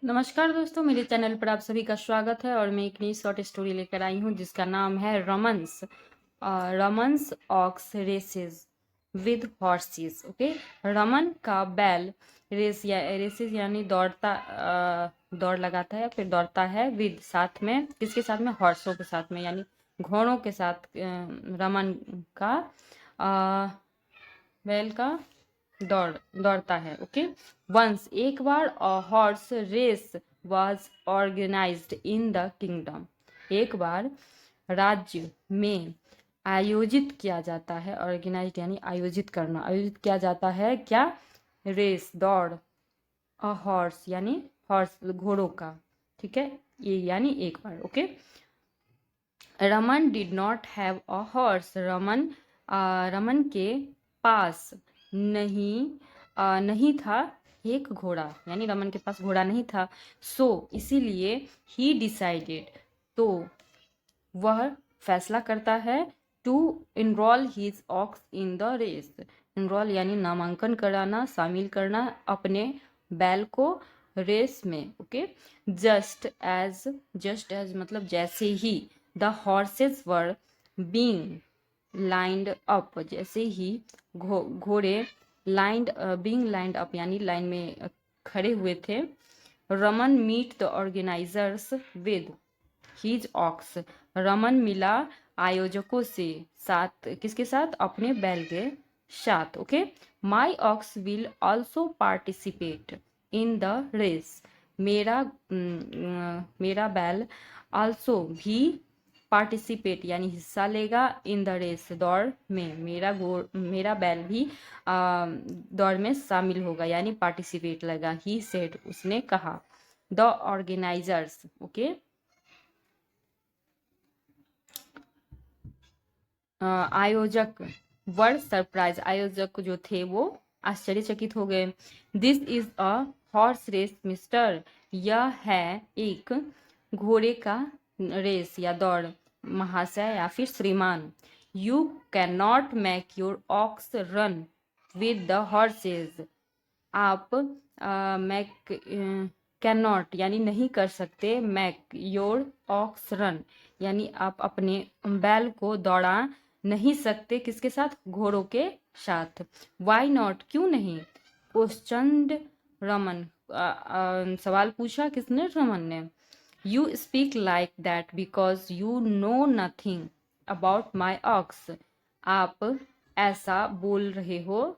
नमस्कार दोस्तों, मेरे चैनल पर आप सभी का स्वागत है और मैं एक नई शॉर्ट स्टोरी लेकर आई हूँ जिसका नाम है Raman's Raman's ox races with horses. Okay, Raman का बैल रेसेस यानी दौड़ लगाता है, फिर दौड़ता है विद साथ में, किसके साथ में? हॉर्सों के साथ में, यानी घोड़ों के साथ। रमन का बैल का दौड़ता है। ओके, वंस एक बार a horse race was organized in the kingdom. एक बार राज्य में आयोजित किया जाता है। ऑर्गेनाइज्ड यानी आयोजित करना, आयोजित किया जाता है क्या? रेस, दौड़। अ हॉर्स यानी हॉर्स, घोड़ों का। ठीक है, ये यानी एक बार। Okay, Raman did not have a horse. Raman के पास नहीं था एक घोड़ा, यानी रमन के पास घोड़ा नहीं था। सो इसीलिए ही डिसाइडेड, तो वह फैसला करता है, to enrol his ox in the race. Enrol यानी नामांकन कराना, शामिल करना अपने बैल को रेस में। ओके, जस्ट एज मतलब जैसे ही, the horses were being lined up, जैसे ही घोड़े बीइंग लाइंड अप यानी लाइन में खड़े हुए थे। Raman meet the organizers with his ox. Raman मिला आयोजकों से, साथ किसके साथ? अपने बैल के साथ। Okay, my ox will also participate in the race. मेरा बैल ऑल्सो भी पार्टिसिपेट यानी हिस्सा लेगा, इन द रेस दौड़ में। मेरा बैल भी दौड़ में शामिल होगा यानी पार्टिसिपेट लेगा। ही सेड, उसने कहा। द ऑर्गेनाइजर्स, ओके, आयोजक वर सरप्राइज, आयोजक जो थे वो आश्चर्यचकित हो गए। This is a horse race mister, यह है एक घोड़े का रेस या दौड़ महाशय या फिर श्रीमान। You can not make your ox run with the horses. आप मैक कैन नॉट यानी नहीं कर सकते, मैक योर ऑक्स रन यानी आप अपने बैल को दौड़ा नहीं सकते, किसके साथ? घोड़ों के साथ। वाई नॉट, क्यों नहीं? क्वेश्चनड रमन, सवाल पूछा किसने? रमन ने। You speak like that because you know nothing about my ox. आप ऐसा बोल रहे हो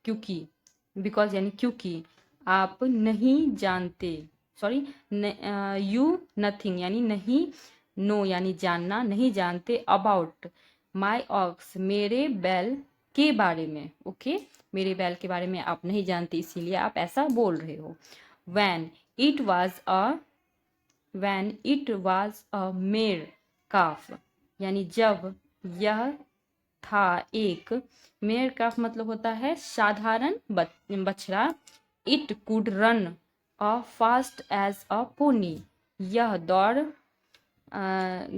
क्योंकि, बिकॉज यानी क्योंकि आप नहीं जानते, सॉरी, यू नथिंग यानी नहीं, नो यानी जानना, नहीं जानते, अबाउट माई ऑक्स मेरे बैल के बारे में। ओके, मेरे बैल के बारे में आप नहीं जानते, इसीलिए आप ऐसा बोल रहे हो। वैन इट वॉज अ मेर काफ, यानी जब यह था एक मेयर काफ, मतलब होता है साधारण बछड़ा। It could run a fast as a pony, यह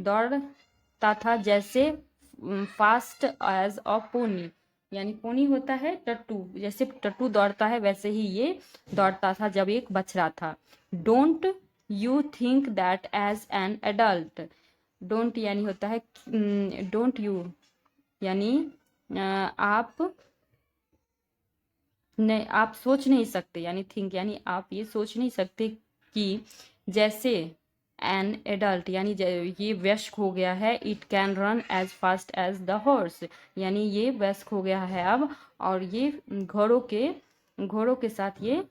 दौड़ता था जैसे फास्ट एज अ पोनी, यानी पोनी होता है टट्टू, जैसे टट्टू दौड़ता है वैसे ही ये दौड़ता था जब एक बछड़ा था। Don't you think that as an adult. Don't यानी होता है डोंट यू यानी आप सोच नहीं सकते, यानी थिंक यानी आप ये सोच नहीं सकते कि जैसे एन एडल्ट यानी ये वयस्क हो गया है। It can run as fast as the horse, यानी ये वयस्क हो गया है अब, और ये घोड़ों के साथ ये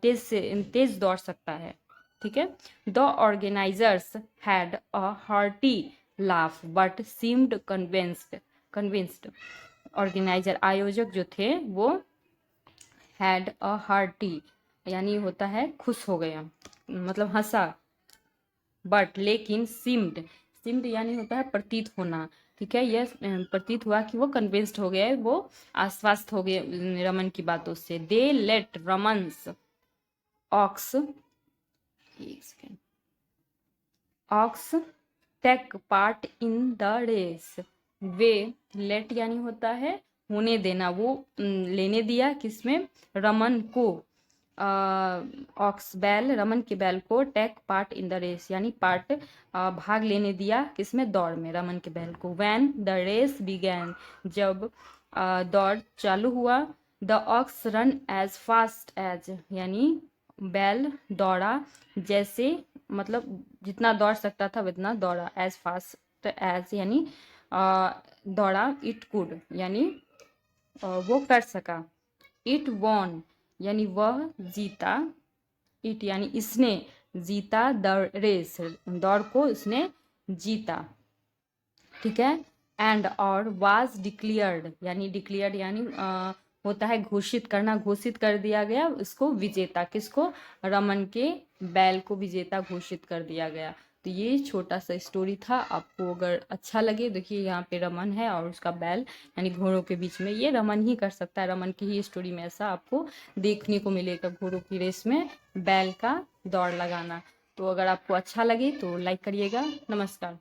तेज दौड़ सकता है। ठीक है, the organisers had a hearty laugh but seemed convinced. Organiser आयोजक जो थे वो हैड अ हार्टी यानी होता है खुश हो गया, मतलब हंसा, बट लेकिन सिम्ड यानी होता है प्रतीत होना। ठीक है, यह प्रतीत हुआ कि वो कन्विंस्ड हो गए, वो आश्वस्त हो गए रमन की बातों से। दे लेट रमन्स ऑक्स, एक second, ox take part in the race. वे लेट यानी होता है होने देना, वो लेने दिया किसमें? रमन को। ऑक्स बैल, रमन के बैल को take part in the race, यानी भाग लेने दिया किसमें, दौड़ में, रमन के बैल को। व्हेन द रेस बिगैन, जब दौड़ चालू हुआ। The ox run as fast as, यानी बैल दौड़ा जैसे, मतलब जितना दौड़ सकता था उतना दौड़ा। एज फास्ट एज यानी दौड़ा। इट कुड यानी वो कर सका। इट वॉन यानी वह जीता। इट यानी इसने जीता द रेस, दौड़ को इसने जीता, ठीक है। एंड और वाज डिक्लेयर्ड, यानी डिक्लेयर्ड यानी होता है घोषित करना, घोषित कर दिया गया इसको विजेता, किसको, रमन के बैल को विजेता घोषित कर दिया गया। तो ये छोटा सा स्टोरी था। आपको अगर अच्छा लगे, देखिए यहाँ पे रमन है और उसका बैल यानी घोड़ों के बीच में, ये रमन ही कर सकता है, रमन की ही स्टोरी में ऐसा आपको देखने को मिलेगा, घोड़ों की रेस में बैल का दौड़ लगाना। तो अगर आपको अच्छा लगे तो लाइक करिएगा। नमस्कार।